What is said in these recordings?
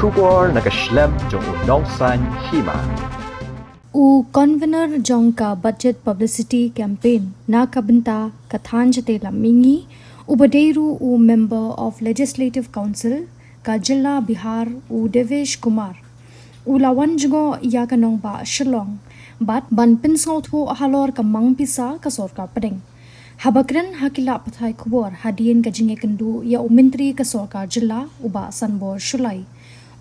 Shubor nakaslem jong unongsan Hima. Convener jongka budget publicity campaign na Bynta kathanjate lamingi ubadeiru member of Legislative Council ka Jilla Bihar Devesh Kumar lawan juga ia kanong ba Shillong bat ban pinsol thu halor ka Mang pisa ka Sorkar pedeng habakren hakila pathai kubor hadien ka jinge kendu ya menteri ka Sorkar Jilla uba sanbor Shulai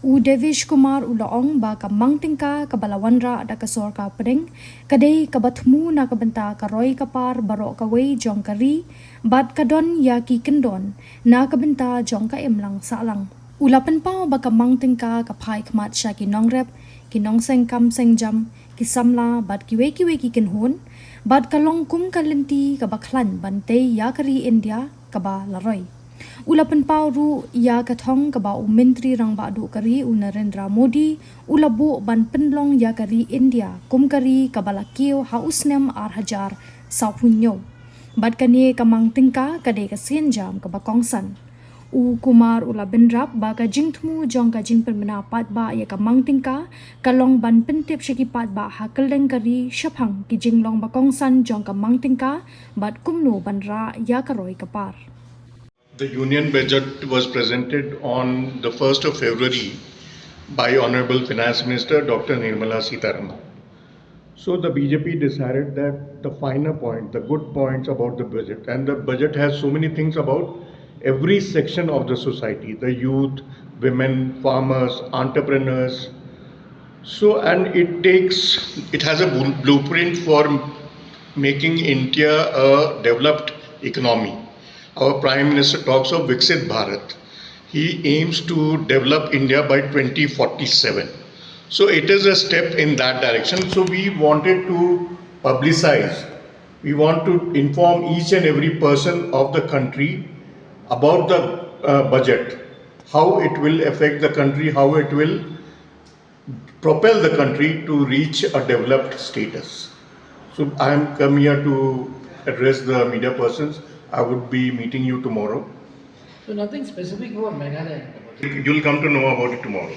Devesh Kumar ulaong ba ka Mang Tyngka ka Wanrah da ka Sorkar pedeng kadai ka Thmu na ka Bynta ka Roy kapar baro ka wei jong kari bat kadon ya ki kendon na ka Bynta jong ka emlang salang ulapan pao ba ka Mang Tyngka ka phai khmat sha ki nongrep ki nongseng kam seng jam ki samla bat ki we ki kenhun bat ka long kum ka lenti ka baklan bante ya kari India ka ba laroi ulapan pao ru ya ka thong ka ba menteri rang ba du kari Narendra Modi ulabu ban penlong ya kari India kum kari ka balakio hausnem hajar sauhunyo bat kanie ka Mang Tyngka ka de ka sen jam ka ba kongsan Kumar ula benrap ba ka jing Thmu jong ka jing permena pat ba ya ka Mang Tyngka ka long ban pentip shaki pat ba ha keleng kari shaphang ki jing long ba kongsan jong ka Mang Tyngka bat kumno banra ya ka Roy kapar. The union budget was presented on the 1st of February by Honorable Finance Minister Dr. Nirmala Sitharaman. So the BJP decided that the finer point, the good points about the budget, and the budget has so many things about every section of the society, the youth, women, farmers, entrepreneurs. So, and it has a blueprint for making India a developed economy. Our Prime Minister talks of Viksit Bharat. He aims to develop India by 2047. So it is a step in that direction. So we wanted to publicize, we want to inform each and every person of the country about the budget, how it will affect the country, how it will propel the country to reach a developed status. So I am come here to address the media persons. I would be meeting you tomorrow. So nothing specific about Meghalaya. You'll come to know about it tomorrow.